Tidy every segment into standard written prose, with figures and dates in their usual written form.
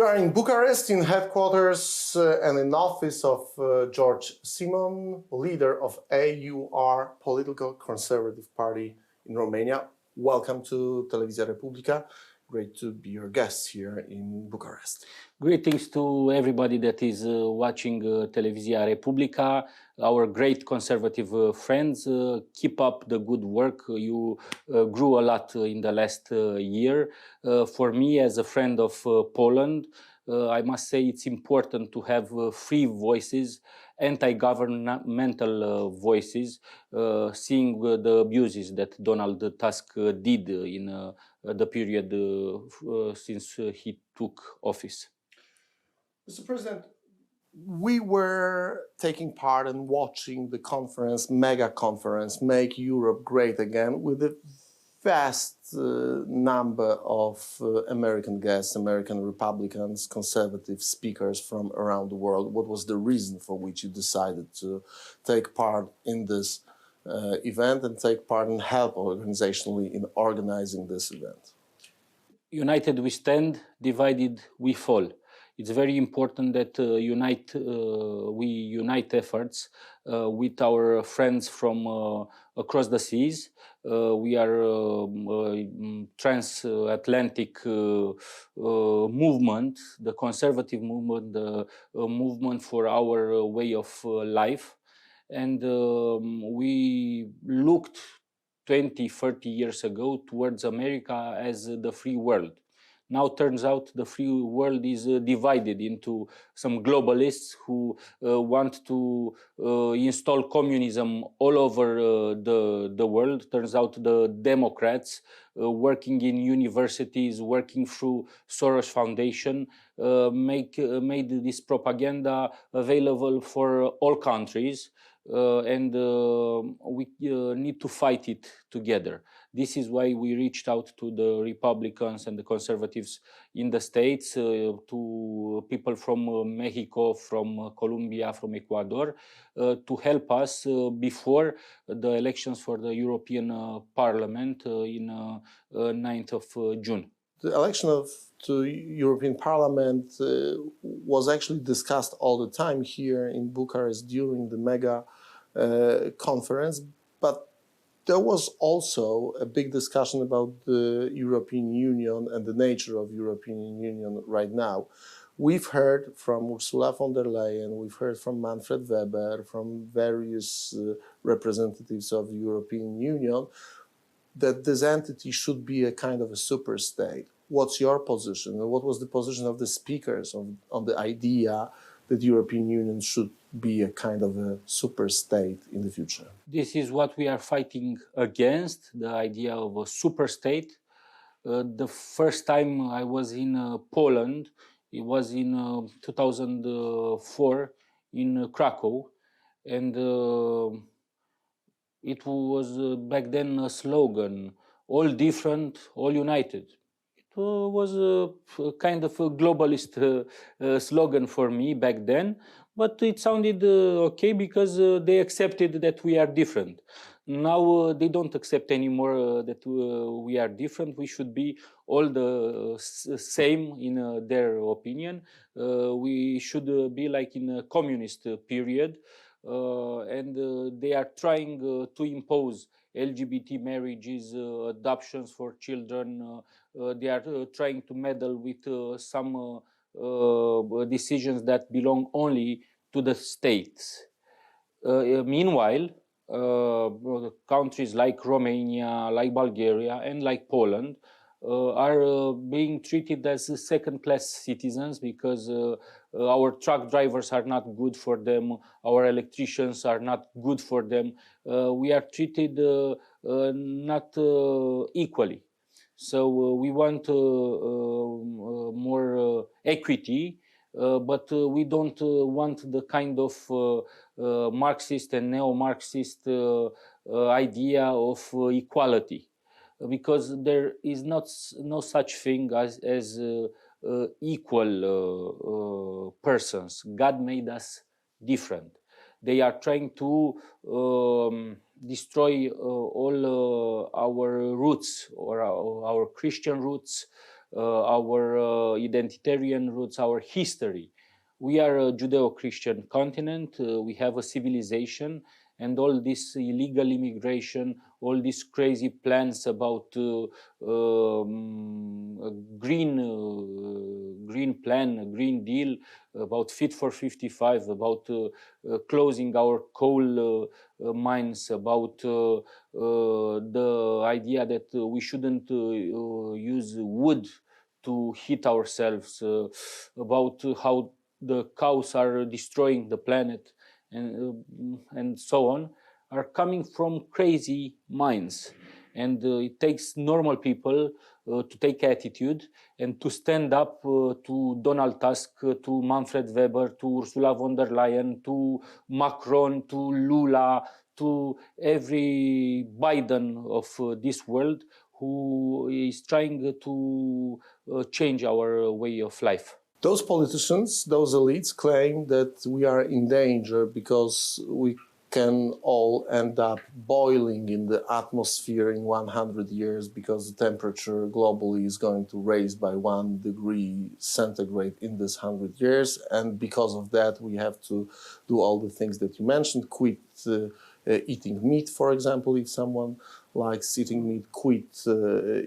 We are in Bucharest, in headquarters and in office of George Simion, leader of AUR, Political Conservative Party in Romania. Welcome to Televizia Republica. Great to be your guest here in Bucharest. Greetings to everybody that is watching Televizia Republica, our great conservative friends. Keep up the good work. You grew a lot in the last year. For me, as a friend of Poland, I must say it's important to have free voices, anti-governmental voices, seeing the abuses that Donald Tusk did in the period since he took office. Mr. President, we were taking part in watching the conference, mega conference, Make Europe Great Again, with a vast number of American guests, American Republicans, conservative speakers from around the world. What was the reason for which you decided to take part in this event and take part and help organizationally in organizing this event? United we stand, divided we fall. It's very important that we unite efforts with our friends from across the seas. We are transatlantic movement, the conservative movement, the movement for our way of life. And we looked 20, 30 years ago towards America as the free world. Now turns out the free world is divided into some globalists who want to install communism all over the world. Turns out the Democrats working in universities, working through Soros Foundation, made this propaganda available for all countries. And we need to fight it together. This is why we reached out to the Republicans and the conservatives in the States, to people from Mexico, from Colombia, from Ecuador, to help us before the elections for the European Parliament in 9th of June. The election to European Parliament was actually discussed all the time here in Bucharest during the mega conference, but there was also a big discussion about the European Union and the nature of European Union right now. We've heard from Ursula von der Leyen, we've heard from Manfred Weber, from various representatives of the European Union, that this entity should be a kind of a super state. What's your position, and what was the position of the speakers on the idea that the European Union should be a kind of a super state in the future? This is what we are fighting against, the idea of a super state. The first time I was in Poland, it was in 2004 in Krakow, and it was back then a slogan, all different, all united. It was a kind of a globalist slogan for me back then, but it sounded okay because they accepted that we are different. Now they don't accept anymore that we are different. We should be all the same in their opinion. We should be like in a communist period. And they are trying to impose LGBT marriages, adoptions for children. They are trying to meddle with some decisions that belong only to the states. Meanwhile, countries like Romania, like Bulgaria, and like Poland are being treated as second-class citizens because our truck drivers are not good for them, our electricians are not good for them. We are treated not equally. So we want more equity, but we don't want the kind of Marxist and neo-Marxist idea of equality. Because there is no such thing as equal persons. God made us different. They are trying to destroy all our roots, or our Christian roots, our identitarian roots, our history. We are a Judeo-Christian continent. We have a civilization, and all this illegal immigration, all these crazy plans about a green plan, a green deal, about Fit for 55, about closing our coal mines, about the idea that we shouldn't use wood to heat ourselves, about how the cows are destroying the planet, and so on, are coming from crazy minds. And it takes normal people to take attitude and to stand up to Donald Tusk, to Manfred Weber, to Ursula von der Leyen, to Macron, to Lula, to every Biden of this world who is trying to change our way of life. Those politicians, those elites claim that we are in danger because we can all end up boiling in the atmosphere in 100 years because the temperature globally is going to raise by 1 degree centigrade in this 100 years. And because of that, we have to do all the things that you mentioned, quit eating meat, for example, if someone likes eating meat, quit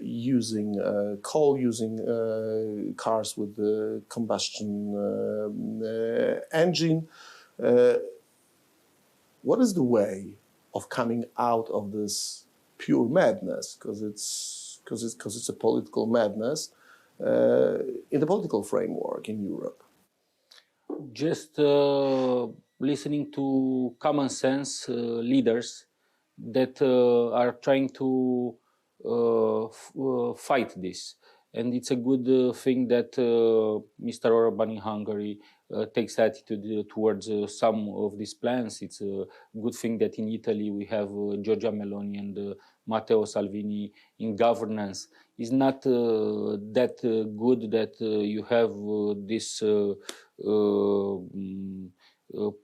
using coal, using cars with the combustion engine. What is the way of coming out of this pure madness? Because it's a political madness in the political framework in Europe. Just listening to common sense leaders that are trying to fight this. And it's a good thing that Mr. Orban in Hungary takes attitude towards some of these plans. It's a good thing that in Italy we have Giorgia Meloni and Matteo Salvini in governance. It's not that good that you have this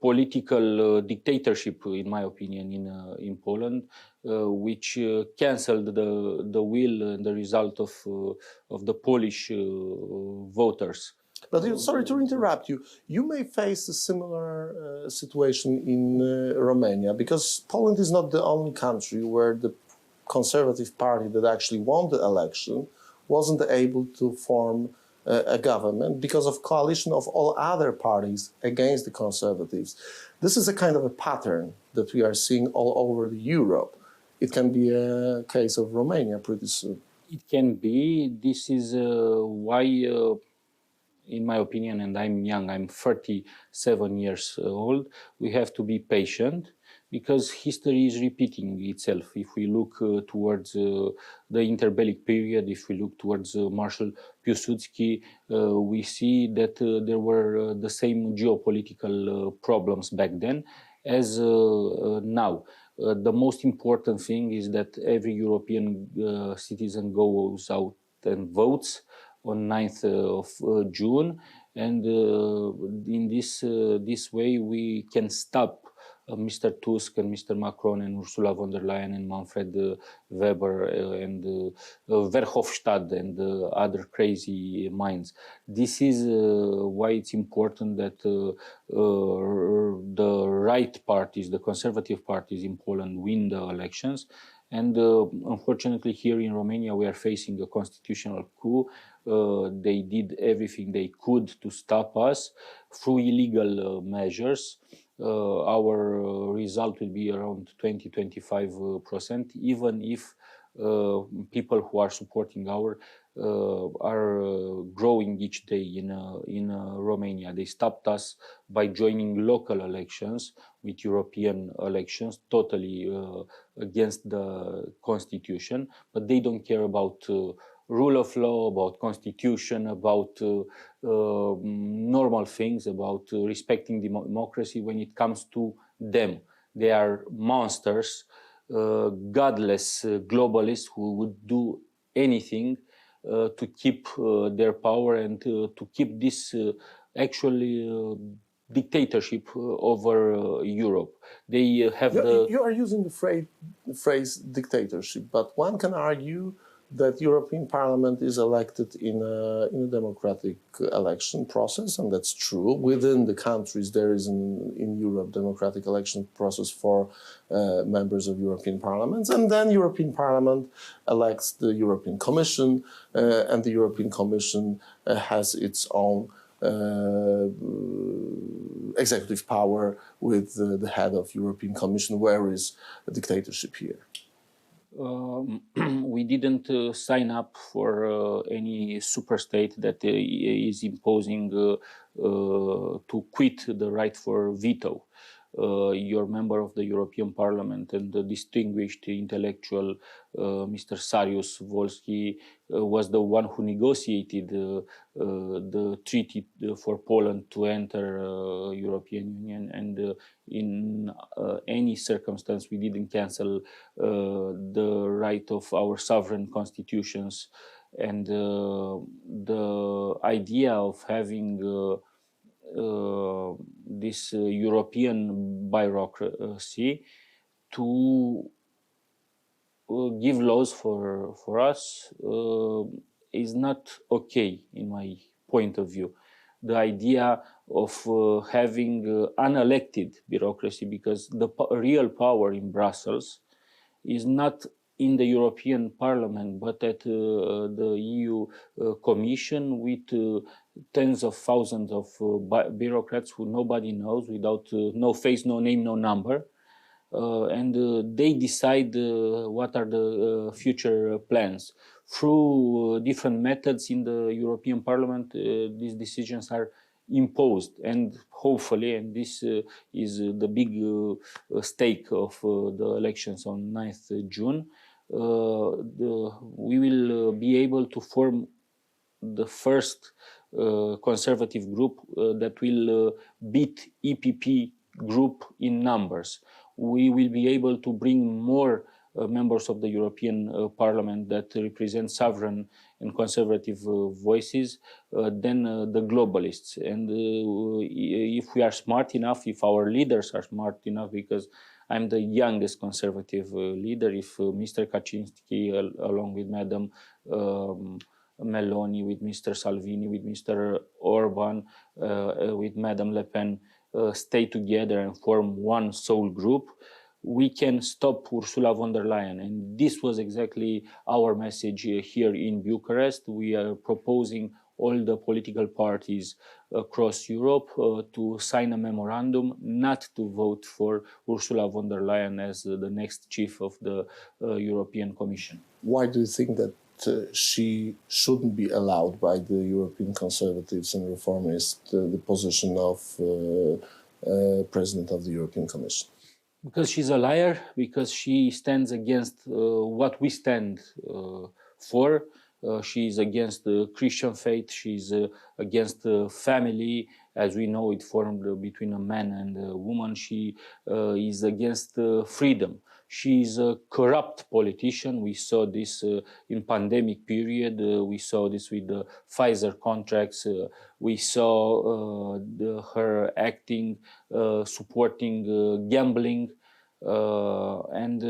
political dictatorship, in my opinion, in Poland, which cancelled the will and the result of the Polish voters. But sorry to interrupt you. You may face a similar situation in Romania, because Poland is not the only country where the Conservative Party that actually won the election wasn't able to form a government because of coalition of all other parties against the Conservatives. This is a kind of a pattern that we are seeing all over Europe. It can be a case of Romania pretty soon. It can be. This is why, in my opinion, and I'm young, I'm 37 years old, we have to be patient, because history is repeating itself. If we look towards the interbellic period, if we look towards Marshal Piłsudski, we see that there were the same geopolitical problems back then as now. The most important thing is that every European citizen goes out and votes on 9th of June, and in this way we can stop Mr. Tusk and Mr. Macron and Ursula von der Leyen and Manfred Weber and Verhofstadt and other crazy minds. This is why it's important that the right parties, the conservative parties in Poland, win the elections. And unfortunately, here in Romania, we are facing a constitutional coup. They did everything they could to stop us through illegal measures. Our result will be around 20-25%, even if people who are supporting our are growing each day in Romania. They stopped us by joining local elections with European elections, totally against the constitution, but they don't care about rule of law, about constitution, about normal things, about respecting democracy when it comes to them. They are monsters, godless globalists who would do anything to keep their power and to keep this actually dictatorship over Europe. They have you are using the phrase dictatorship, but one can argue that European Parliament is elected in a democratic election process, and that's true. Within the countries, there is in Europe democratic election process for members of European Parliaments, and then European Parliament elects the European Commission, and the European Commission has its own executive power with the head of European Commission. Where is a dictatorship here? We didn't sign up for any super state that is imposing to quit the right for veto. You're a member of the European Parliament, and the distinguished intellectual Mr. Saryusz Wolski was the one who negotiated the treaty for Poland to enter European Union, and in any circumstance we didn't cancel the right of our sovereign constitutions, and the idea of having this European bureaucracy to give laws for us is not okay in my point of view. The idea of having unelected bureaucracy, because the real power in Brussels is not in the European Parliament, but at the EU Commission, with tens of thousands of bureaucrats who nobody knows, without no face, no name, no number. And they decide what are the future plans. Through different methods in the European Parliament, these decisions are imposed, and hopefully, and this is the big stake of the elections on 9th June, we will be able to form the first conservative group that will beat EPP group in numbers. We will be able to bring more members of the European Parliament that represent sovereign and conservative voices than the globalists. And if we are smart enough, if our leaders are smart enough, because I'm the youngest conservative leader, if Mr. Kaczynski, along with Madam Meloni, with Mr. Salvini, with Mr. Orban, with Madam Le Pen, stay together and form one sole group, we can stop Ursula von der Leyen. And this was exactly our message here in Bucharest. We are proposing all the political parties across Europe to sign a memorandum not to vote for Ursula von der Leyen as the next chief of the European Commission. Why do you think that she shouldn't be allowed by the European conservatives and reformists the position of President of the European Commission? Because she's a liar, because she stands against what we stand for. She's against the Christian faith, she's against family, as we know it formed between a man and a woman. She is against freedom. She's a corrupt politician. We saw this in pandemic period. We saw this with the Pfizer contracts. We saw her acting, supporting gambling. And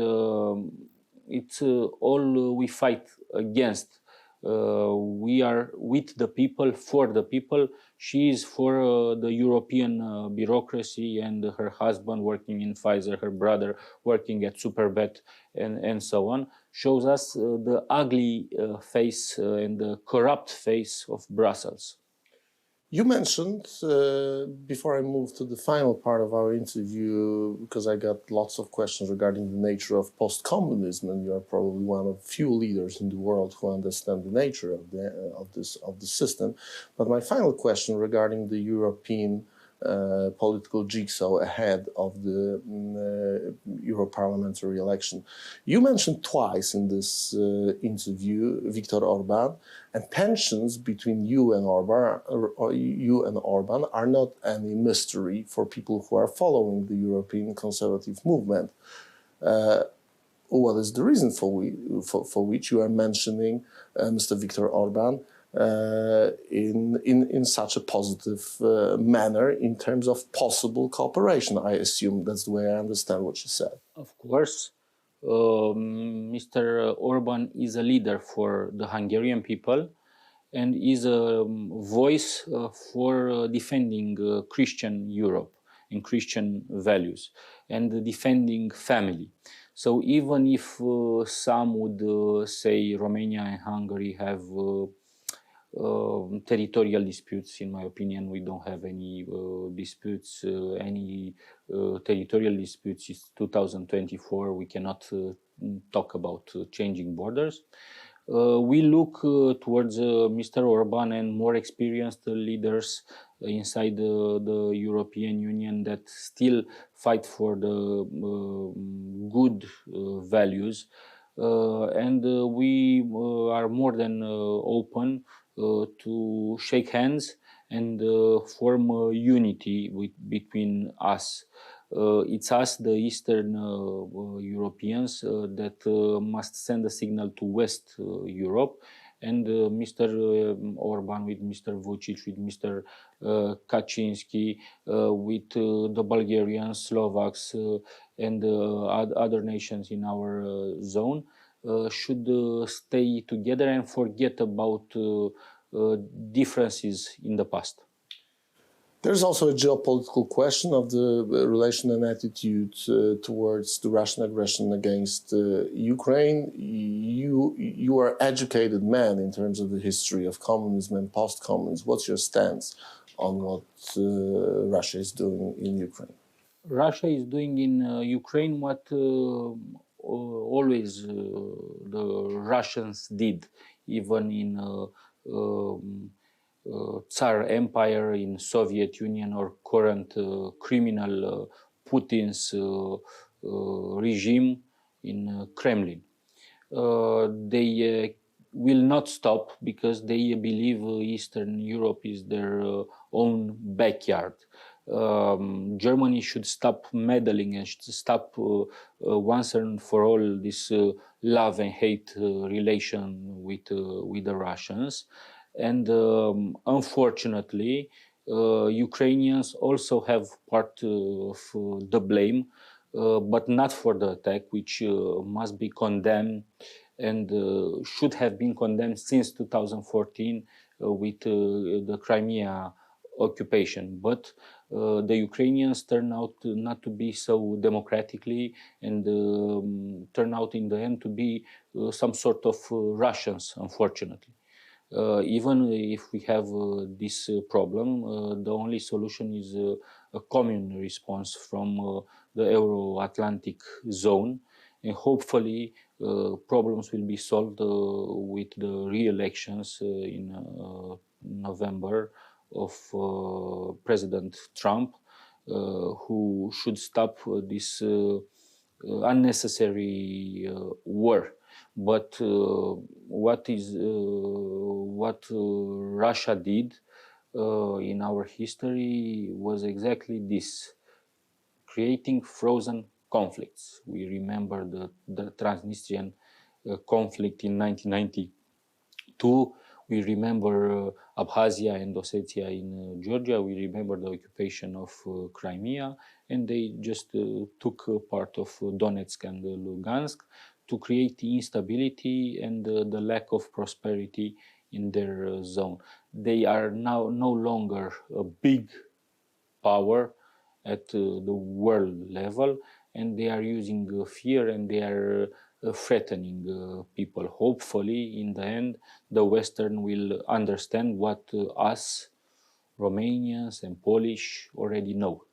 it's all we fight against. We are with the people, for the people. She is for the European bureaucracy, and her husband working in Pfizer, her brother working at Superbet, and so on, shows us the ugly face and the corrupt face of Brussels. You mentioned, before I move to the final part of our interview, because I got lots of questions regarding the nature of post-communism, and you are probably one of few leaders in the world who understand the nature of the system. But my final question regarding the European political jigsaw ahead of the Euro-parliamentary election. You mentioned twice in this interview Viktor Orban, and tensions between you and Orban are not any mystery for people who are following the European conservative movement. What is the reason for which you are mentioning Mr. Viktor Orban in such a positive manner in terms of possible cooperation? I assume that's the way I understand what you said. Of course, Mr. Orban is a leader for the Hungarian people and is a voice for defending Christian Europe and Christian values and defending family. So even if some would say Romania and Hungary have territorial disputes, in my opinion, we don't have any disputes, any territorial disputes. It's 2024. We cannot talk about changing borders. We look towards Mr. Orban and more experienced leaders inside the European Union that still fight for the good values. And we are more than open to shake hands and form unity between us. It's us, the Eastern Europeans, that must send a signal to West Europe. And Mr. Orban with Mr. Vucic, with Mr. Kaczynski, with the Bulgarians, Slovaks, and other nations in our zone should stay together and forget about differences in the past. There's also a geopolitical question of the relation and attitude towards the Russian aggression against Ukraine. You are an educated man in terms of the history of communism and post-communism. What's your stance on what Russia is doing in Ukraine? Russia is doing in Ukraine what always the Russians did, even in Tsar Empire, in Soviet Union, or current criminal Putin's regime in Kremlin. They will not stop because they believe Eastern Europe is their own backyard. Germany should stop meddling and should stop once and for all this love and hate relation with the Russians. And unfortunately, Ukrainians also have part of the blame, but not for the attack, which must be condemned and should have been condemned since 2014 with the Crimea occupation. But the Ukrainians turn out not to be so democratically and turn out in the end to be some sort of Russians, unfortunately. Even if we have this problem, the only solution is a common response from the Euro-Atlantic zone, and hopefully problems will be solved with the re-elections in November of President Trump, who should stop this unnecessary war. But what Russia did in our history was exactly this: creating frozen conflicts. We remember the Transnistrian conflict in 1992. We remember Abkhazia and Ossetia in Georgia. We remember the occupation of Crimea, and they just took part of Donetsk and Lugansk to create instability and the lack of prosperity in their zone. They are now no longer a big power at the world level, and they are using fear and they are threatening people. Hopefully, in the end, the Western will understand what us, Romanians and Polish, already know.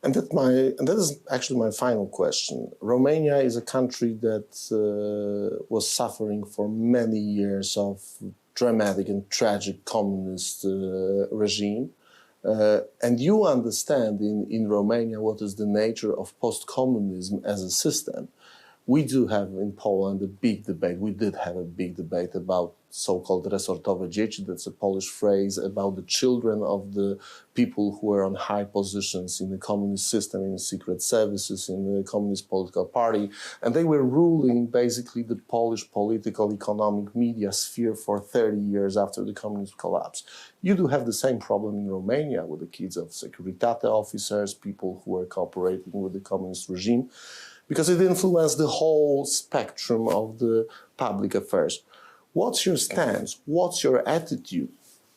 And that is actually my final question. Romania is a country that was suffering for many years of dramatic and tragic communist regime. And you understand in Romania what is the nature of post-communism as a system. We do have in Poland a big debate. We did have a big debate about so-called resortowe dzieci. That's a Polish phrase about the children of the people who were on high positions in the communist system, in the secret services, in the communist political party. And they were ruling basically the Polish political, economic, media sphere for 30 years after the communist collapse. You do have the same problem in Romania with the kids of Securitate officers, people who were cooperating with the communist regime. because it influenced the whole spectrum of the public affairs. What's your stance? What's your attitude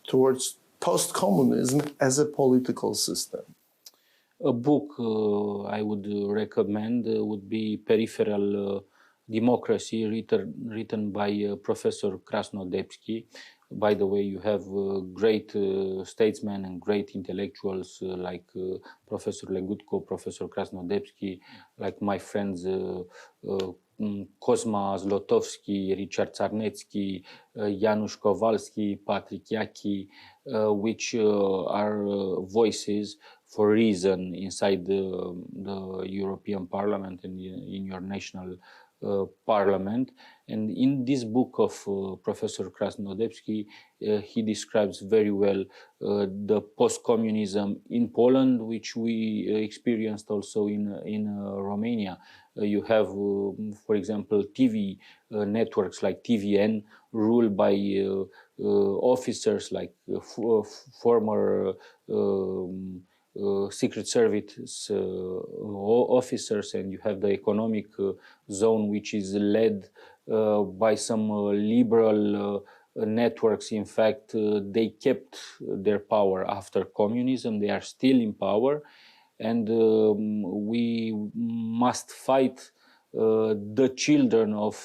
towards post-communism as a political system? A book I would recommend would be Peripheral Democracy, written by Professor Krasnodebski. By the way, you have great statesmen and great intellectuals like Professor Legutko, Professor Krasnodebski, like my friends Cosma Zlotowski, Richard Czarnecki, Janusz Kowalski, Patrick Jaki, which are voices for reason inside the European Parliament and in your national parliament. And in this book of Professor Krasnodebski, he describes very well the post-communism in Poland, which we experienced also in Romania. You have, for example, TV networks like TVN ruled by officers like former Secret Service officers, and you have the economic zone, which is led by some liberal networks. In fact, they kept their power after communism. They are still in power, and we must fight the children of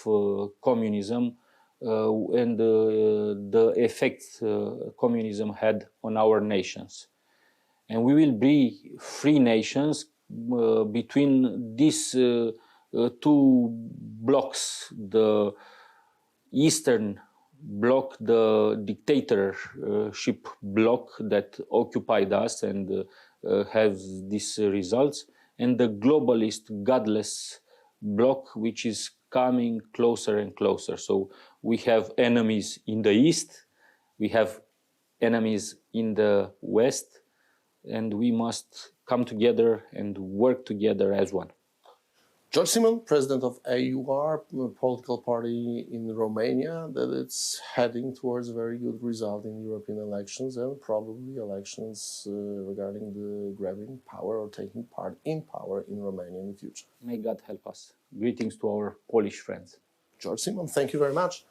communism and the effects communism had on our nations. And we will be free nations between these two blocks, the Eastern bloc, the dictatorship bloc that occupied us and has these results, and the globalist, godless bloc, which is coming closer and closer. So we have enemies in the East, we have enemies in the West, and we must come together and work together as one. George Simion, president of AUR, a political party in Romania, that it's heading towards a very good result in European elections and probably elections regarding the grabbing power or taking part in power in Romania in the future. May God help us. Greetings to our Polish friends. George Simion, thank you very much.